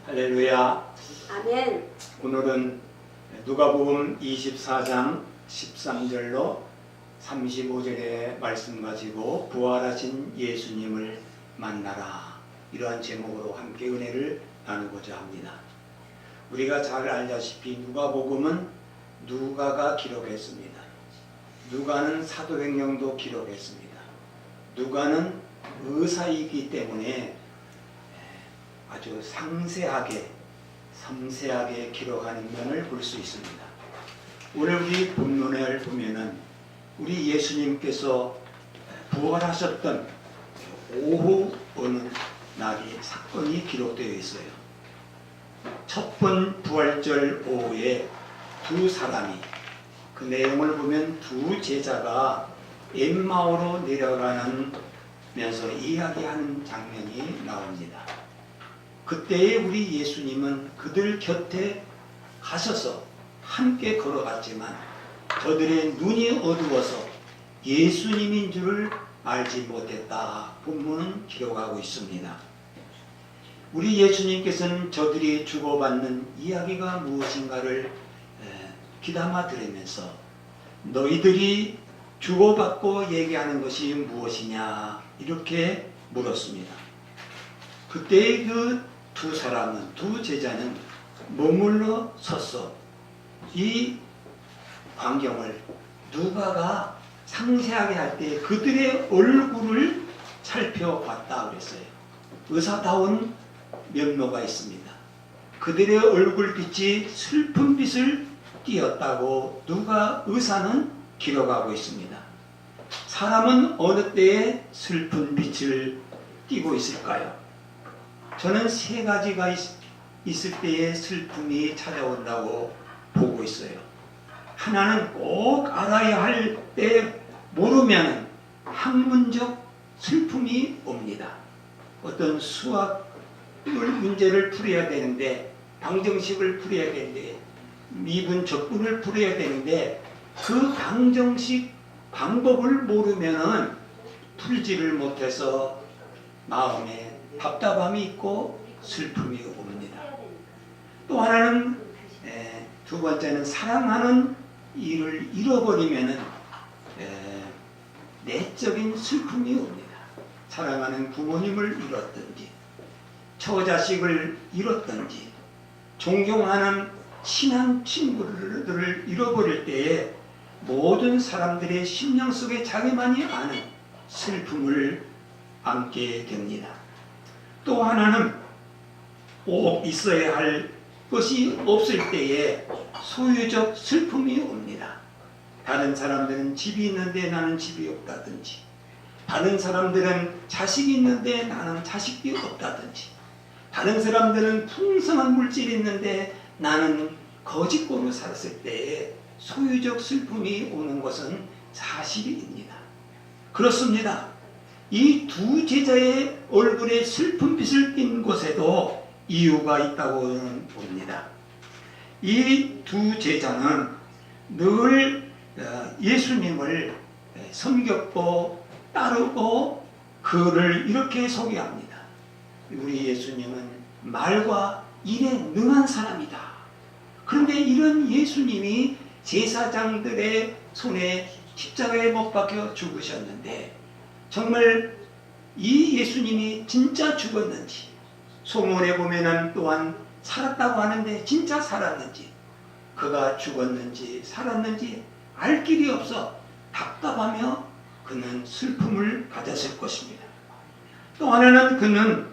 할렐루야. 아멘. 오늘은 누가복음 24장 13절로 35절의 말씀 가지고 부활하신 예수님을 만나라, 이러한 제목으로 함께 은혜를 나누고자 합니다. 우리가 잘 알다시피 누가복음은 누가가 기록했습니다. 누가는 사도행전도 기록했습니다. 누가는 의사이기 때문에 아주 상세하게 섬세하게 기록하는 면을 볼 수 있습니다. 오늘 우리 본문을 보면은 우리 예수님께서 부활하셨던 오후 어느 날이 사건이 기록되어 있어요. 첫 번 부활절 오후에 두 사람이, 그 내용을 보면 두 제자가 엠마오로 내려가면서 이야기하는 장면이 나옵니다. 그때에 우리 예수님은 그들 곁에 가셔서 함께 걸어갔지만 저들의 눈이 어두워서 예수님인 줄을 알지 못했다, 본문은 기록하고 있습니다. 우리 예수님께서는 저들이 주고받는 이야기가 무엇인가를 귀담아 들으면서 너희들이 주고받고 얘기하는 것이 무엇이냐, 이렇게 물었습니다. 그때 그 두 사람은, 두 제자는 머물러 섰어 이 광경을 누가가 상세하게 할 때 그들의 얼굴을 살펴봤다 그랬어요. 의사다운 면모가 있습니다. 그들의 얼굴빛이 슬픈 빛을 띠었다고 누가 의사는 기록하고 있습니다. 사람은 어느 때에 슬픈 빛을 띠고 있을까요? 저는 세 가지가 있을 때에 슬픔이 찾아온다고 보고 있어요. 하나는 꼭 알아야 할 때 모르면 학문적 슬픔이 옵니다. 어떤 수학 문제를 풀어야 되는데, 방정식을 풀어야 되는데, 미분 적분을 풀어야 되는데 그 방정식 방법을 모르면은 풀지를 못해서 마음에 답답함이 있고 슬픔이 옵니다. 또 하나는 두 번째는 사랑하는 일을 잃어버리면은 내적인 슬픔이 옵니다. 사랑하는 부모님을 잃었든지, 처자식을 잃었든지, 존경하는 친한 친구들을 잃어버릴 때에 모든 사람들의 심령 속에 자기만이 아는 슬픔을 안게 됩니다. 또 하나는 꼭 있어야 할 것이 없을 때에 소유적 슬픔이 옵니다. 다른 사람들은 집이 있는데 나는 집이 없다든지, 다른 사람들은 자식이 있는데 나는 자식이 없다든지, 다른 사람들은 풍성한 물질이 있는데 나는 거짓고로 살았을 때에 소유적 슬픔이 오는 것은 사실입니다. 그렇습니다. 이 두 제자의 얼굴에 슬픈 빛을 띤 곳에도 이유가 있다고 봅니다. 이 두 제자는 늘 예수님을 섬겼고 따르고 그를 이렇게 소개합니다. 우리 예수님은 말과 일에 능한 사람이다. 그런데 이런 예수님이 제사장들의 손에 십자가에 못 박혀 죽으셨는데 정말 이 예수님이 진짜 죽었는지, 소문에 보면은 또한 살았다고 하는데 진짜 살았는지, 그가 죽었는지 살았는지 알 길이 없어 답답하며 그는 슬픔을 가졌을 것입니다. 또 하나는 그는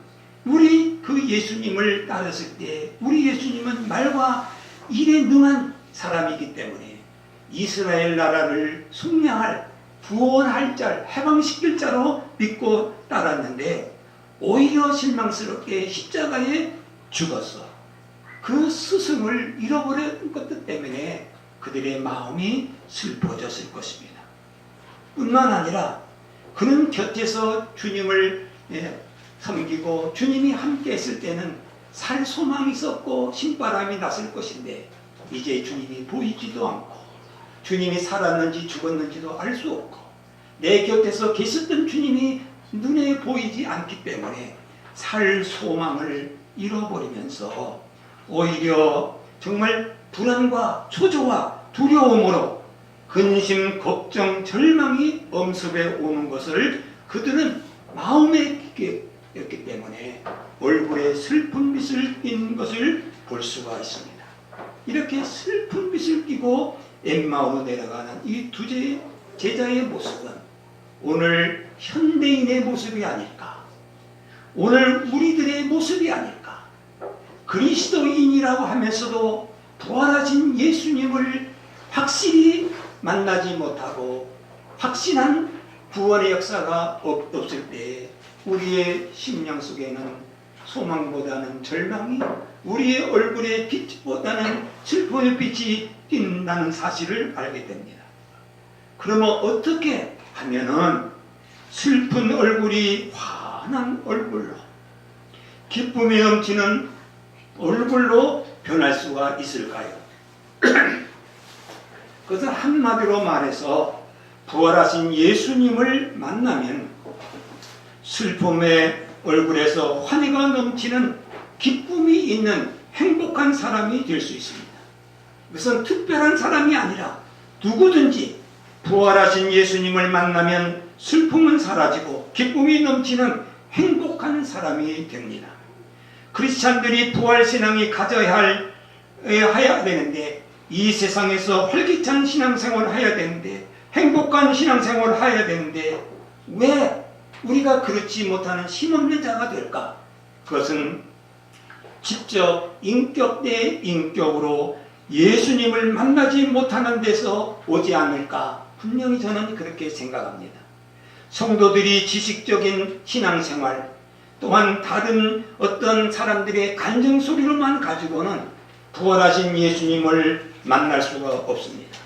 우리 그 예수님을 따랐을 때 우리 예수님은 말과 일에 능한 사람이기 때문에 이스라엘 나라를 속량할, 구원할 자, 해방시킬 자로 믿고 따랐는데 오히려 실망스럽게 십자가에 죽었어. 그 스승을 잃어버린 것 때문에 그들의 마음이 슬퍼졌을 것입니다. 뿐만 아니라 그는 곁에서 주님을 섬기고 주님이 함께 했을 때는 살 소망이 있었고 신바람이 났을 것인데 이제 주님이 보이지도 않고 주님이 살았는지 죽었는지도 알 수 없고 내 곁에서 계셨던 주님이 눈에 보이지 않기 때문에 살 소망을 잃어버리면서 오히려 정말 불안과 초조와 두려움으로 근심, 걱정, 절망이 엄습해 오는 것을 그들은 마음에 깊게 였기 때문에 얼굴에 슬픈 빛을 띈 것을 볼 수가 있습니다. 이렇게 슬픈 빛을 띠고 엠마오로 내려가는 이 두 제자의 모습은 오늘 현대인의 모습이 아닐까, 오늘 우리들의 모습이 아닐까. 그리스도인이라고 하면서도 부활하신 예수님을 확실히 만나지 못하고 확신한 구원의 역사가 없을 때 우리의 심령 속에는 소망보다는 절망이, 우리의 얼굴에 빛보다는 슬픔의 빛이 띈다는 사실을 알게 됩니다. 그러면 어떻게 하면은 슬픈 얼굴이 환한 얼굴로, 기쁨이 넘치는 얼굴로 변할 수가 있을까요? 그것은 한마디로 말해서 부활하신 예수님을 만나면 슬픔의 얼굴에서 환희가 넘치는 기쁨이 있는 행복한 사람이 될 수 있습니다. 그것은 특별한 사람이 아니라 누구든지 부활하신 예수님을 만나면 슬픔은 사라지고 기쁨이 넘치는 행복한 사람이 됩니다. 크리스찬들이 부활신앙이 가져야 되는데, 이 세상에서 활기찬 신앙생활을 해야 되는데, 행복한 신앙생활을 해야 되는데 왜 우리가 그렇지 못하는 힘없는 자가 될까? 그것은 직접 인격 대 인격으로 예수님을 만나지 못하는 데서 오지 않을까? 분명히 저는 그렇게 생각합니다. 성도들이 지식적인 신앙생활, 또한 다른 어떤 사람들의 간증소리로만 가지고는 부활하신 예수님을 만날 수가 없습니다.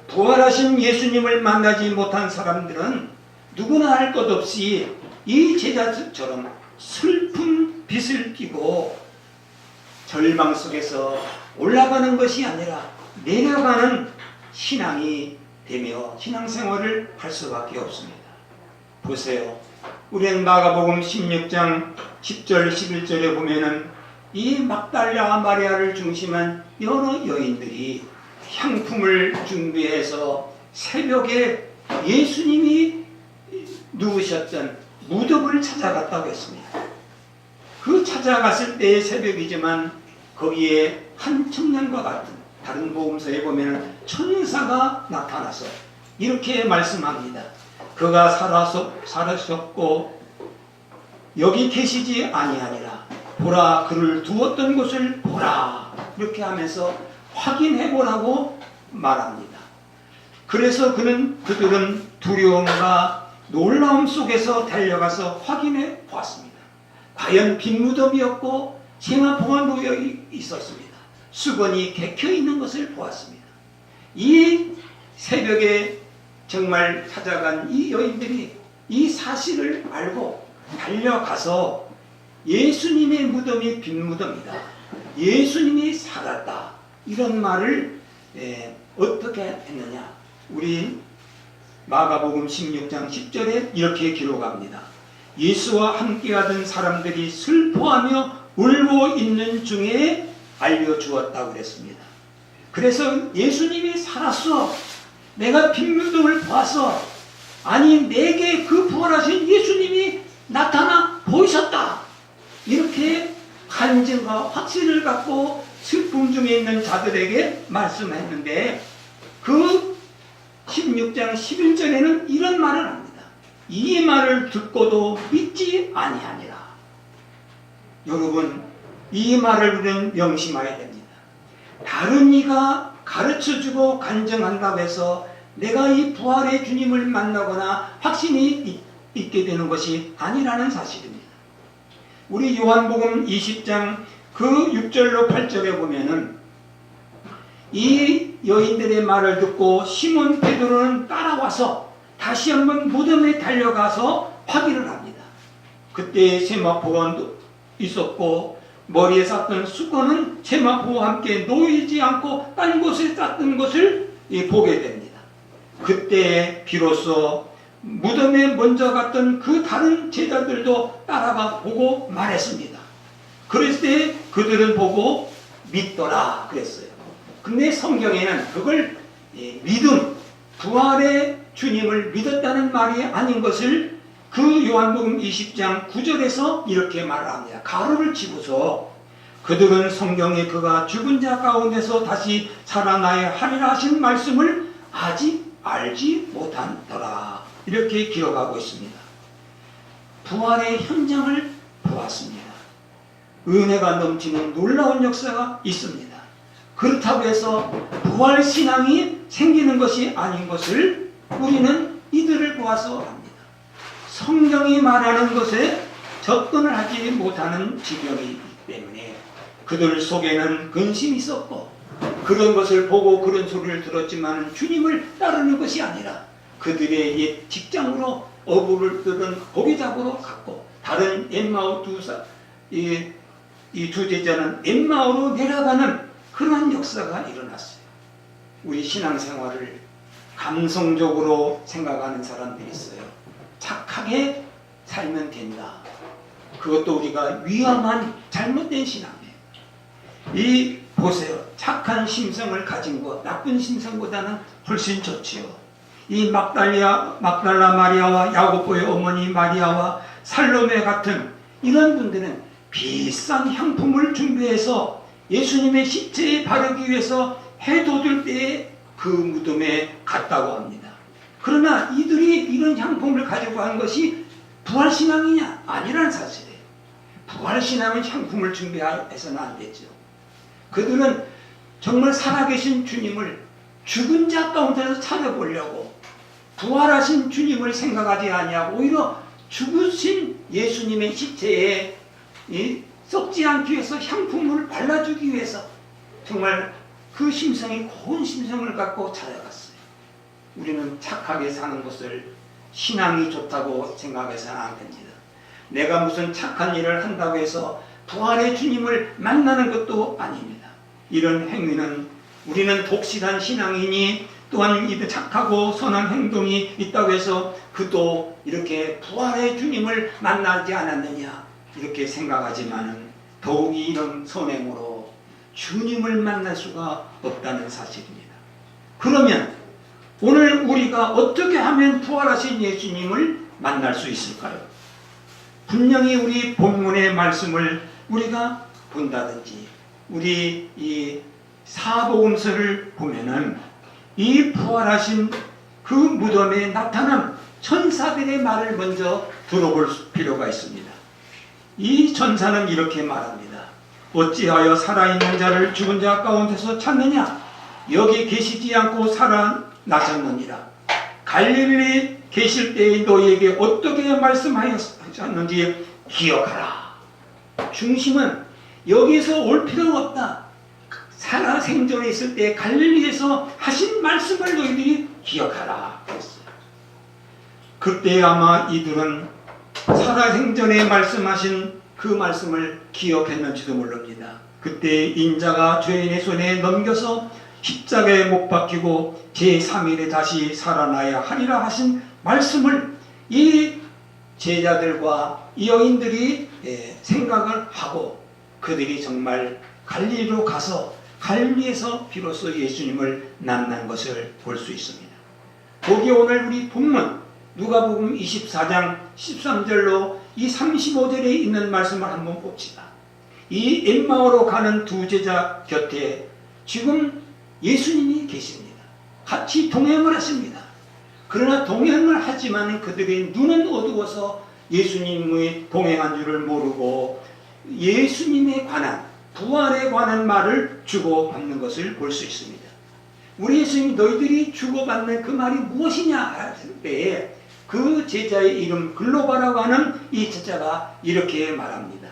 부활하신 예수님을 만나지 못한 사람들은 누구나 할 것 없이 이 제자들처럼 슬픈 빛을 띠고 절망 속에서 올라가는 것이 아니라 내려가는 신앙이 되며 신앙생활을 할 수밖에 없습니다. 보세요. 우리는 마가복음 16장 10절 11절에 보면은 이 막달라 마리아를 중심한 여러 여인들이 향품을 준비해서 새벽에 예수님이 누우셨던 무덤을 찾아갔다고 했습니다. 그 찾아갔을 때의 새벽이지만 거기에 한 청년과 같은, 다른 복음서에 보면 천사가 나타나서 이렇게 말씀합니다. 그가 살아셨고 여기 계시지 아니하니라. 보라, 그를 두었던 곳을 보라. 이렇게 하면서 확인해 보라고 말합니다. 그래서 그들은 두려움과 놀라움 속에서 달려가서 확인해 보았습니다. 과연 빈 무덤이었고 세마포가 놓여 있었습니다. 수건이 개켜 있는 것을 보았습니다. 이 새벽에 정말 찾아간 이 여인들이 이 사실을 알고 달려가서 예수님의 무덤이 빈 무덤이다, 예수님이 살았다, 이런 말을 어떻게 했느냐? 우리 마가복음 16장 10절에 이렇게 기록합니다. 예수와 함께하던 사람들이 슬퍼하며 울고 있는 중에 알려주었다고 그랬습니다. 그래서 예수님이 살았어, 내가 빈 무덤을 봤어, 아니 내게 그 부활하신 예수님이 나타나 보이셨다, 이렇게 간증과 확신을 갖고 슬픔 중에 있는 자들에게 말씀했는데, 그 16장 11절에는 이런 말을 합니다. 이 말을 듣고도 믿지 아니하니라. 여러분, 이 말을 우리는 명심해야 됩니다. 다른 이가 가르쳐주고 간증한다고 해서 내가 이 부활의 주님을 만나거나 확신이 있게 되는 것이 아니라는 사실입니다. 우리 요한복음 20장 그 6절로 8절에 보면은 이 여인들의 말을 듣고 시몬 베드로는 따라와서 다시 한번 무덤에 달려가서 확인을 합니다. 그때 세마포가 있었고 머리에 쌌던 수건은 세마포와 함께 놓이지 않고 딴 곳에 쌌던 것을 보게 됩니다. 그때 비로소 무덤에 먼저 갔던 그 다른 제자들도 따라가 보고 말했습니다. 그랬을 때 그들은 보고 믿더라 그랬어요. 근데 성경에는 그걸 믿음, 부활의 주님을 믿었다는 말이 아닌 것을 그 요한복음 20장 9절에서 이렇게 말합니다. 가로를 치고서 그들은 성경에 그가 죽은 자 가운데서 다시 살아나야 하리라 하신 말씀을 아직 알지 못하더라. 이렇게 기록하고 있습니다. 부활의 현장을 보았습니다. 은혜가 넘치는 놀라운 역사가 있습니다. 그렇다고 해서 부활신앙이 생기는 것이 아닌 것을 우리는 이들을 보아서 압니다. 성경이 말하는 것에 접근을 하지 못하는 지경이기 때문에 그들 속에는 근심이 있었고 그런 것을 보고 그런 소리를 들었지만 주님을 따르는 것이 아니라 그들의 옛 직장으로 어부들은 고기 잡으러 갔고 다른 엠마오 이 두 제자는 엠마오로 내려가는 그러한 역사가 일어났어요. 우리 신앙생활을 감성적으로 생각하는 사람들이 있어요. 착하게 살면 된다. 그것도 우리가 위험한 잘못된 신앙이에요. 이 보세요. 착한 심성을 가진 것, 나쁜 심성보다는 훨씬 좋지요. 이 막달라 마리아와 야고보의 어머니 마리아와 살로메 같은 이런 분들은 비싼 향품을 준비해서 예수님의 시체에 바르기 위해서 해돋을 때에 그 무덤에 갔다고 합니다. 그러나 이들이 이런 향품을 가지고 한 것이 부활신앙이냐? 아니라는 사실이에요. 부활신앙은 향품을 준비해서는 안 되죠. 그들은 정말 살아계신 주님을 죽은 자 가운데서 찾아보려고 부활하신 주님을 생각하지 아니하고 오히려 죽으신 예수님의 시체에 썩지 않기 위해서 향품을 발라주기 위해서 정말 그 심성이 고운 심성을 갖고 찾아갔어요. 우리는 착하게 사는 것을 신앙이 좋다고 생각해서는 안 됩니다. 내가 무슨 착한 일을 한다고 해서 부활의 주님을 만나는 것도 아닙니다. 이런 행위는 우리는 독실한 신앙이니 또한 착하고 선한 행동이 있다고 해서 그도 이렇게 부활의 주님을 만나지 않았느냐 이렇게 생각하지만은 더욱이 이런 선행으로 주님을 만날 수가 없다는 사실입니다. 그러면 오늘 우리가 어떻게 하면 부활하신 예수님을 만날 수 있을까요? 분명히 우리 본문의 말씀을 우리가 본다든지 우리 이 사복음서를 보면은 이 부활하신 그 무덤에 나타난 천사들의 말을 먼저 들어볼 필요가 있습니다. 이 천사는 이렇게 말합니다. 어찌하여 살아있는 자를 죽은 자 가운데서 찾느냐? 여기 계시지 않고 살아나셨느니라. 갈릴리에 계실 때에 너희에게 어떻게 말씀하셨는지 기억하라. 중심은 여기서 올 필요가 없다. 살아생전에 있을 때 갈릴리에서 하신 말씀을 너희들이 기억하라 했어요. 그때 아마 이들은 살아생전에 말씀하신 그 말씀을 기억했는지도 모릅니다. 그때 인자가 죄인의 손에 넘겨서 십자가에 못 박히고 제3일에 다시 살아나야 하리라 하신 말씀을 이 제자들과 이 여인들이 생각을 하고 그들이 정말 갈릴리로 가서 갈릴리에서 비로소 예수님을 만난 것을 볼 수 있습니다. 거기 오늘 우리 본문 누가복음 24장 13절로 이 35절에 있는 말씀을 한번 봅시다. 이 엠마오로 가는 두 제자 곁에 지금 예수님이 계십니다. 같이 동행을 하십니다. 그러나 동행을 하지만 그들의 눈은 어두워서 예수님의 동행한 줄을 모르고 예수님에 관한 부활에 관한 말을 주고받는 것을 볼 수 있습니다. 우리 예수님이 너희들이 주고받는 그 말이 무엇이냐 할 때에 그 제자의 이름 글로바라고 하는 이 제자가 이렇게 말합니다.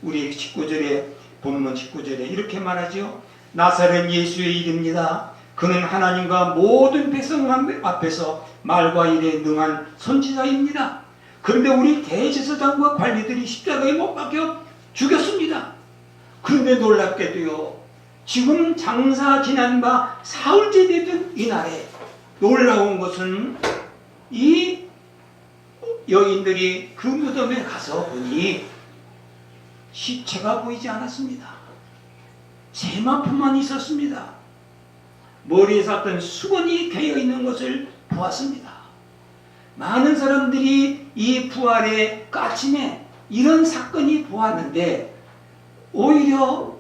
우리 19절에 본문 19절에 이렇게 말하죠. 나사렛 예수의 이름입니다. 그는 하나님과 모든 백성 앞에서 말과 일에 능한 선지자입니다. 그런데 우리 대제사장과 관리들이 십자가에 못 박혀 죽였습니다. 그런데 놀랍게도요, 지금 장사 지난 바 사흘째 되던 이날에 놀라운 것은 이 여인들이 그 무덤에 가서 보니 시체가 보이지 않았습니다. 세마포만 있었습니다. 머리에 쌌던 수건이 되어 있는 것을 보았습니다. 많은 사람들이 이 부활의 까침에 이런 사건이 보았는데 오히려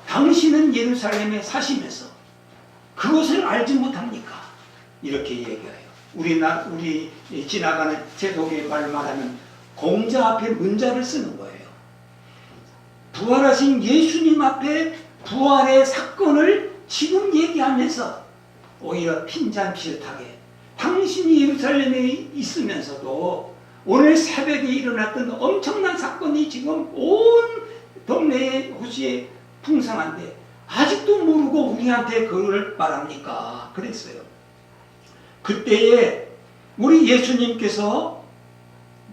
당신은 예루살렘에 사시면서 그것을 알지 못합니까? 이렇게 얘기해요. 우리 지나가는 제독의 말 말하면 공자 앞에 문자를 쓰는 거예요. 부활하신 예수님 앞에 부활의 사건을 지금 얘기하면서 오히려 핀잔비슷하게 당신이 예루살렘에 있으면서도 오늘 새벽에 일어났던 엄청난 사건이 지금 온 동네에 호시에 풍성한데 아직도 모르고 우리한테 그걸 말합니까? 그랬어요. 그때에 우리 예수님께서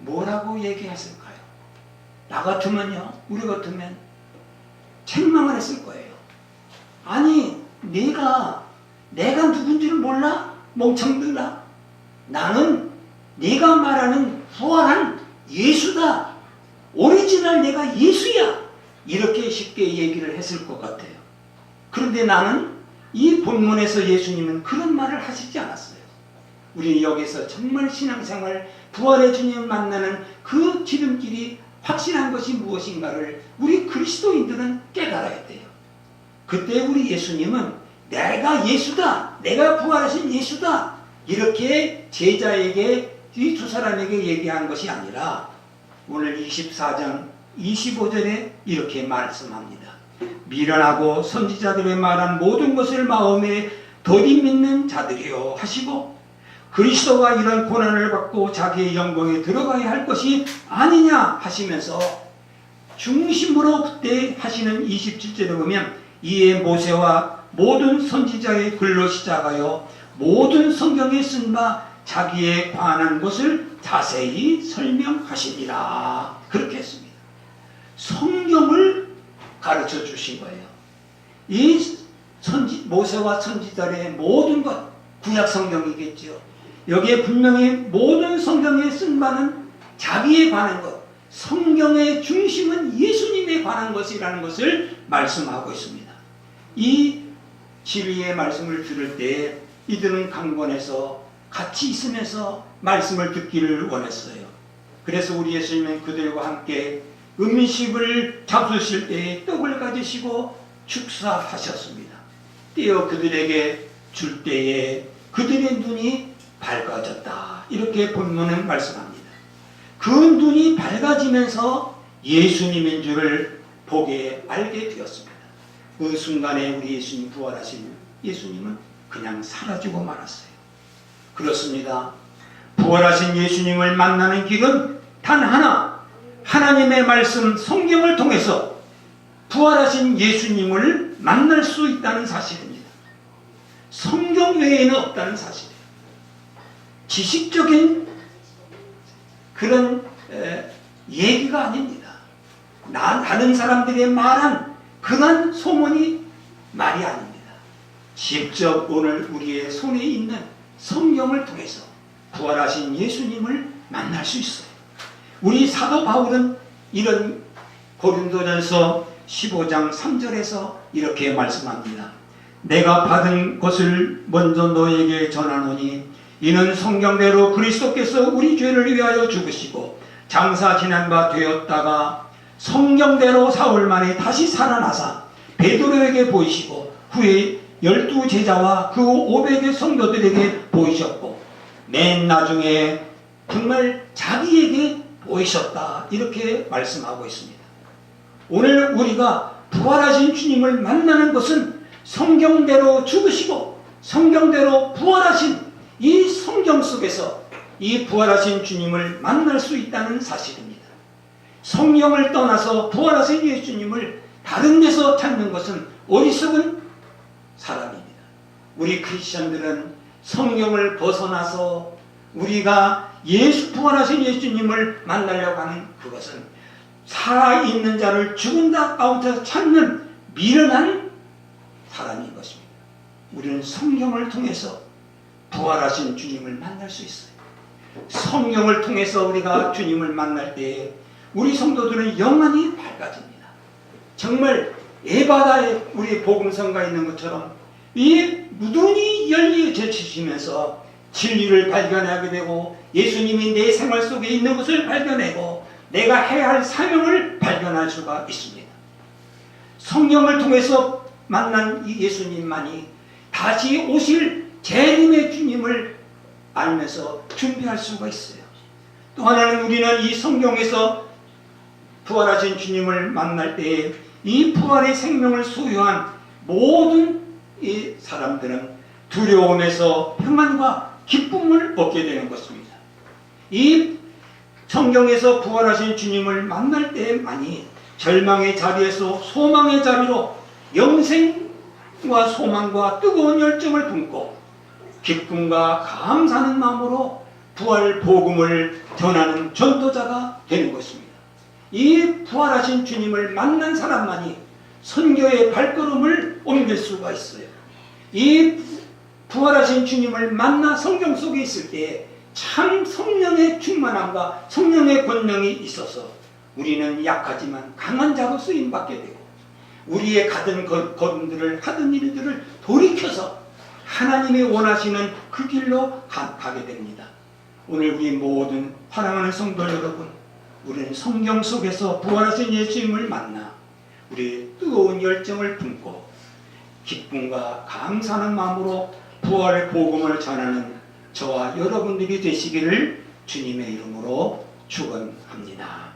뭐라고 얘기했을까요? 나 같으면요, 우리 같으면 책망을 했을 거예요. 아니, 내가 누군지를 몰라? 멍청들아. 나는 네가 말하는 부활한 예수다. 오리지널 내가 예수야. 이렇게 쉽게 얘기를 했을 것 같아요. 그런데 나는 이 본문에서 예수님은 그런 말을 하시지 않았어요. 우리는 여기서 정말 신앙생활, 부활의 주님을 만나는 그 지름길이 확실한 것이 무엇인가를 우리 그리스도인들은 깨달아야 돼요. 그때 우리 예수님은 내가 예수다, 내가 부활하신 예수다, 이렇게 제자에게, 이 두 사람에게 얘기한 것이 아니라 오늘 24장 25절에 이렇게 말씀합니다. 미련하고 선지자들의 말한 모든 것을 마음에 더디 믿는 자들이요 하시고, 그리스도가 이런 고난을 받고 자기의 영광에 들어가야 할 것이 아니냐 하시면서 중심으로 그때 하시는 27절에 보면, 이에 모세와 모든 선지자의 글로 시작하여 모든 성경에 쓴 바 자기에 관한 것을 자세히 설명하시니라. 그렇게 했습니다. 성경을 가르쳐 주신 거예요. 이 모세와 선지자의 모든 것, 구약 성경이겠죠. 여기에 분명히 모든 성경에 쓴 바는 자기에 관한 것, 성경의 중심은 예수님에 관한 것이라는 것을 말씀하고 있습니다. 이 진리의 말씀을 들을 때 이들은 강권에서 같이 있으면서 말씀을 듣기를 원했어요. 그래서 우리 예수님은 그들과 함께 음식을 잡수실 때에 떡을 가지시고 축사하셨습니다. 떼어 그들에게 줄 때에 그들의 눈이 밝아졌다. 이렇게 본문은 말씀합니다. 그 눈이 밝아지면서 예수님인 줄을 보게 알게 되었습니다. 그 순간에 우리 예수님, 부활하신 예수님은 그냥 사라지고 말았어요. 그렇습니다. 부활하신 예수님을 만나는 길은 단 하나, 하나님의 말씀 성경을 통해서 부활하신 예수님을 만날 수 있다는 사실입니다. 성경 외에는 없다는 사실이에요. 지식적인 그런 얘기가 아닙니다. 다른 사람들의 말한 그런 소문이 말이 아닙니다. 직접 오늘 우리의 손에 있는 성경을 통해서 부활하신 예수님을 만날 수 있어요. 우리 사도 바울은 이런 고린도전서 15장 3절에서 이렇게 말씀합니다. 내가 받은 것을 먼저 너에게 전하노니 이는 성경대로 그리스도께서 우리 죄를 위하여 죽으시고 장사 지난 바 되었다가 성경대로 사흘 만에 다시 살아나사 베드로에게 보이시고 후에 12 제자와 그 500의 성도들에게 보이셨고 맨 나중에 정말 자기에게 보이셨다. 이렇게 말씀하고 있습니다. 오늘 우리가 부활하신 주님을 만나는 것은 성경대로 죽으시고 성경대로 부활하신 이 성경 속에서 이 부활하신 주님을 만날 수 있다는 사실입니다. 성경을 떠나서 부활하신 예수님을 다른 데서 찾는 것은 어리석은 사람입니다. 우리 크리스천들은 성경을 벗어나서 우리가 부활하신 예수님을 만나려고 하는 그것은 살아있는 자를 죽은 자 가운데서 찾는 미련한 사람인 것입니다. 우리는 성경을 통해서 부활하신 주님을 만날 수 있어요. 성경을 통해서 우리가 주님을 만날 때 우리 성도들은 영원히 밝아집니다. 정말 에바다에 우리 복음성가 있는 것처럼 이 무던히 열리쳐지시면서 진리를 발견하게 되고 예수님이 내 생활 속에 있는 것을 발견하고 내가 해야 할 사명을 발견할 수가 있습니다. 성령을 통해서 만난 이 예수님만이 다시 오실 재림의 주님을 알면서 준비할 수가 있어요. 또 하나는 우리는 이 성경에서 부활하신 주님을 만날 때에 이 부활의 생명을 소유한 모든 이 사람들은 두려움에서 평안과 기쁨을 얻게 되는 것입니다. 이 성경에서 부활하신 주님을 만날 때만이 절망의 자리에서 소망의 자리로 영생과 소망과 뜨거운 열정을 품고 기쁨과 감사하는 마음으로 부활 복음을 전하는 전도자가 되는 것입니다. 이 부활하신 주님을 만난 사람만이 선교의 발걸음을 옮길 수가 있어요. 이 부활하신 주님을 만나 성경 속에 있을 때 참 성령의 충만함과 성령의 권능이 있어서 우리는 약하지만 강한 자로 쓰임받게 되고 우리의 가던 걸음들을 하던 일들을 돌이켜서 하나님이 원하시는 그 길로 가게 됩니다. 오늘 우리 모든 사랑하는 성도 여러분, 우리는 성경 속에서 부활하신 예수님을 만나 우리 뜨거운 열정을 품고 기쁨과 감사하는 마음으로 부활의 복음을 전하는 저와 여러분들이 되시기를 주님의 이름으로 축원합니다.